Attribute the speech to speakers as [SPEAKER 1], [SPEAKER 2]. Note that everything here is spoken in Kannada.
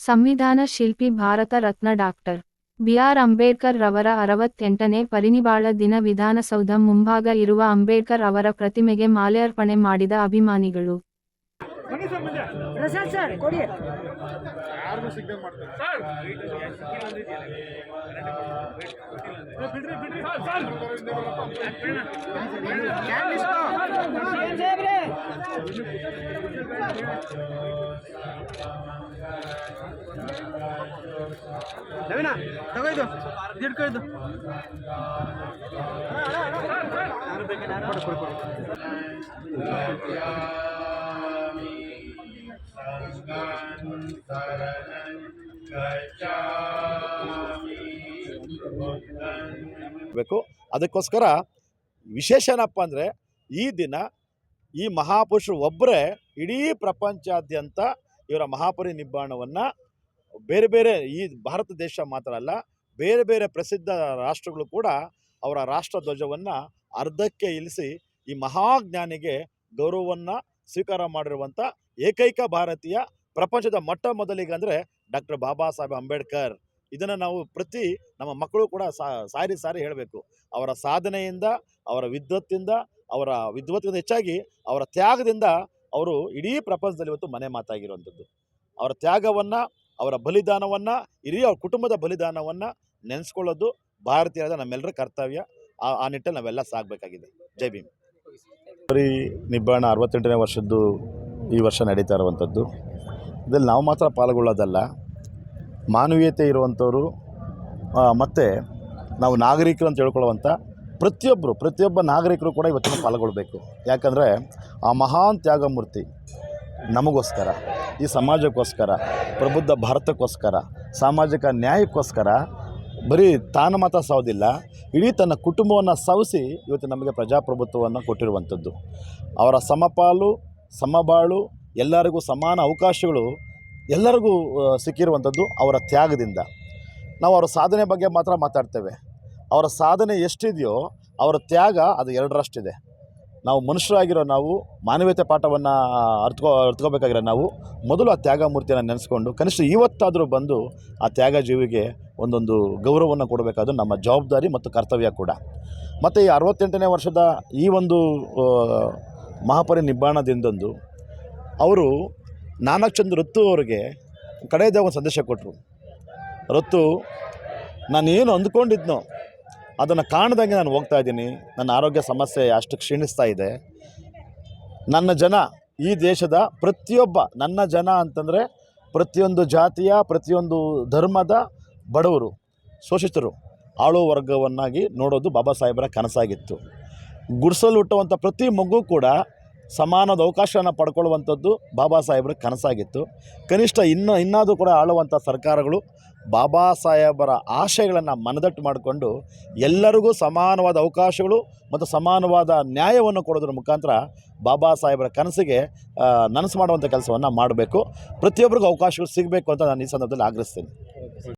[SPEAKER 1] ಸಂವಿಧಾನ ಶಿಲ್ಪಿ ಭಾರತ ರತ್ನ ಡಾಕ್ಟರ್ ಬಿ.ಆರ್. ಅಂಬೇಡ್ಕರ್ ರವರ 68ನೇ ಪರಿನಿಬ್ಬಾಳ ದಿನ ವಿಧಾನಸೌಧ ಮುಂಭಾಗ ಇರುವ ಅಂಬೇಡ್ಕರ್ ಅವರ ಪ್ರತಿಮೆಗೆ ಮಾಲೆರ್ಪಣೆ ಮಾಡಿದ ಅಭಿಮಾನಿಗಳು.
[SPEAKER 2] ನವೀನ ತಗೋಯ್ದು ಇಟ್ಕೊಯ್ದು
[SPEAKER 3] ಬೇಕು. ಅದಕ್ಕೋಸ್ಕರ ವಿಶೇಷ ಏನಪ್ಪ ಅಂದರೆ ಈ ದಿನ ಈ ಮಹಾಪುರುಷರು ಒಬ್ಬರೇ ಇಡೀ ಪ್ರಪಂಚಾದ್ಯಂತ ಇವರ ಮಹಾಪರಿನಿಬ್ಬಾಣವನ್ನು ಬೇರೆ ಬೇರೆ ಈ ಭಾರತ ದೇಶ ಮಾತ್ರ ಅಲ್ಲ, ಬೇರೆ ಬೇರೆ ಪ್ರಸಿದ್ಧ ರಾಷ್ಟ್ರಗಳು ಕೂಡ ಅವರ ರಾಷ್ಟ್ರ ಧ್ವಜವನ್ನು ಅರ್ಧಕ್ಕೆ ಇಳಿಸಿ ಈ ಮಹಾಜ್ಞಾನಿಗೆ ಗೌರವವನ್ನು ಸ್ವೀಕಾರ ಮಾಡಿರುವಂಥ ಏಕೈಕ ಭಾರತೀಯ, ಪ್ರಪಂಚದ ಮೊಟ್ಟ ಮೊದಲಿಗೆ ಅಂದರೆ ಡಾಕ್ಟರ್ ಬಾಬಾ ಸಾಹೇಬ್ ಅಂಬೇಡ್ಕರ್. ಇದನ್ನು ನಾವು ನಮ್ಮ ಮಕ್ಕಳು ಕೂಡ ಸಾರಿ ಹೇಳಬೇಕು. ಅವರ ಸಾಧನೆಯಿಂದ, ಅವರ ವಿದ್ವತ್ತಿಂದ ಹೆಚ್ಚಾಗಿ ಅವರ ತ್ಯಾಗದಿಂದ ಅವರು ಇಡೀ ಪ್ರಪಂಚದಲ್ಲಿ ಇವತ್ತು ಮನೆ ಮಾತಾಗಿರುವಂಥದ್ದು. ಅವರ ತ್ಯಾಗವನ್ನು, ಅವರ ಬಲಿದಾನವನ್ನು, ಇಡೀ ಅವ್ರ ಕುಟುಂಬದ ಬಲಿದಾನವನ್ನು ನೆನೆಸ್ಕೊಳ್ಳೋದು ಭಾರತೀಯರಾದ ನಮ್ಮೆಲ್ಲರ ಕರ್ತವ್ಯ. ಆ ನಿಟ್ಟಲ್ಲಿ ನಾವೆಲ್ಲ ಸಾಗಬೇಕಾಗಿದೆ. ಜೈ ಭೀಮ್. ನಿಬ್ಬಾಣ 68ನೇ ವರ್ಷದ್ದು ಈ ವರ್ಷ ನಡೀತಾ ಇರುವಂಥದ್ದು. ಇದರಲ್ಲಿ ನಾವು ಮಾತ್ರ ಪಾಲ್ಗೊಳ್ಳೋದಲ್ಲ, ಮಾನವೀಯತೆ ಇರುವಂಥವರು ಮತ್ತು ನಾವು ನಾಗರಿಕರು ಅಂತ ಹೇಳ್ಕೊಳ್ಳುವಂಥ ಪ್ರತಿಯೊಬ್ಬ ನಾಗರಿಕರು ಕೂಡ ಇವತ್ತಿನ ಪಾಲ್ಗೊಳ್ಬೇಕು. ಯಾಕಂದರೆ ಆ ಮಹಾನ್ ತ್ಯಾಗಮೂರ್ತಿ ನಮಗೋಸ್ಕರ, ಈ ಸಮಾಜಕ್ಕೋಸ್ಕರ, ಪ್ರಬುದ್ಧ ಭಾರತಕ್ಕೋಸ್ಕರ, ಸಾಮಾಜಿಕ ನ್ಯಾಯಕ್ಕೋಸ್ಕರ ಬರೀ ತಾನು ಮಾತ್ರ ಸಾವುದಿಲ್ಲ, ಇಡೀ ತನ್ನ ಕುಟುಂಬವನ್ನು ಸವಿಸಿ ಇವತ್ತು ನಮಗೆ ಪ್ರಜಾಪ್ರಭುತ್ವವನ್ನು ಕೊಟ್ಟಿರುವಂಥದ್ದು. ಅವರ ಸಮಪಾಲು, ಸಮಬಾಳು, ಎಲ್ಲರಿಗೂ ಸಮಾನ ಅವಕಾಶಗಳು ಎಲ್ಲರಿಗೂ ಸಿಕ್ಕಿರುವಂಥದ್ದು ಅವರ ತ್ಯಾಗದಿಂದ. ನಾವು ಅವರ ಸಾಧನೆ ಬಗ್ಗೆ ಮಾತ್ರ ಮಾತಾಡ್ತೇವೆ. ಅವರ ಸಾಧನೆ ಎಷ್ಟಿದೆಯೋ ಅವರ ತ್ಯಾಗ ಅದು 2ರಷ್ಟಿದೆ. ನಾವು ಮನುಷ್ಯರಾಗಿರೋ ನಾವು ಮಾನವೀಯತೆ ಪಾಠವನ್ನು ಅರ್ಥಕೋಬೇಕಾಗಿರೋ ನಾವು ಮೊದಲು ಆ ತ್ಯಾಗಮೂರ್ತಿಯನ್ನು ನೆನೆಸ್ಕೊಂಡು ಕನಿಷ್ಠ ಇವತ್ತಾದರೂ ಬಂದು ಆ ತ್ಯಾಗ ಜೀವಿಗೆ ಒಂದೊಂದು ಗೌರವವನ್ನು ಕೊಡಬೇಕಾದ್ದು ನಮ್ಮ ಜವಾಬ್ದಾರಿ ಮತ್ತು ಕರ್ತವ್ಯ ಕೂಡ. ಮತ್ತು ಈ 68ನೇ ವರ್ಷದ ಈ ಒಂದು ಮಹಾಪರಿನಿಬ್ಬಾಣದಿಂದೊಂದು ಅವರು ನಾನಕ್ ಚಂದ್ ರತ್ತು ಅವರಿಗೆ ಕಡೆಯದಾಗ ಒಂದು ಸಂದೇಶ ಕೊಟ್ಟರು. ರತ್ತು, ನಾನೇನು ಅಂದ್ಕೊಂಡಿದ್ನೋ ಅದನ್ನು ಕಾಣದಂಗೆ ನಾನು ಹೋಗ್ತಾ ಇದ್ದೀನಿ. ನನ್ನ ಆರೋಗ್ಯ ಸಮಸ್ಯೆ ಅಷ್ಟು ಕ್ಷೀಣಿಸ್ತಾ ಇದೆ. ನನ್ನ ಜನ, ಈ ದೇಶದ ನನ್ನ ಜನ ಅಂತಂದರೆ ಪ್ರತಿಯೊಂದು ಜಾತಿಯ, ಪ್ರತಿಯೊಂದು ಧರ್ಮದ ಬಡವರು, ಶೋಷಿತರು, ಆಳುವ ವರ್ಗವನ್ನಾಗಿ ನೋಡೋದು ಬಾಬಾ ಸಾಹೇಬರ ಕನಸಾಗಿತ್ತು. ಗುಡಿಸಲು ಹುಟ್ಟುವಂಥ ಪ್ರತಿ ಮಗು ಕೂಡ ಸಮಾನದ ಅವಕಾಶವನ್ನು ಪಡ್ಕೊಳ್ಳುವಂಥದ್ದು ಬಾಬಾ ಸಾಹೇಬರ ಕನಸಾಗಿತ್ತು. ಕನಿಷ್ಠ ಇನ್ನಾದರೂ ಕೂಡ ಆಳುವಂಥ ಸರ್ಕಾರಗಳು ಬಾಬಾ ಸಾಹೇಬರ ಆಶಯಗಳನ್ನು ಮನದಟ್ಟು ಮಾಡಿಕೊಂಡು ಎಲ್ಲರಿಗೂ ಸಮಾನವಾದ ಅವಕಾಶಗಳು ಮತ್ತು ಸಮಾನವಾದ ನ್ಯಾಯವನ್ನು ಕೊಡೋದ್ರ ಮುಖಾಂತರ ಬಾಬಾ ಸಾಹೇಬರ ಕನಸಿಗೆ ನನಸು ಮಾಡುವಂಥ ಕೆಲಸವನ್ನು ಮಾಡಬೇಕು. ಪ್ರತಿಯೊಬ್ಬರಿಗೂ ಅವಕಾಶಗಳು ಸಿಗಬೇಕು ಅಂತ ನಾನು ಈ ಸಂದರ್ಭದಲ್ಲಿ ಆಗ್ರಹಿಸ್ತೀನಿ.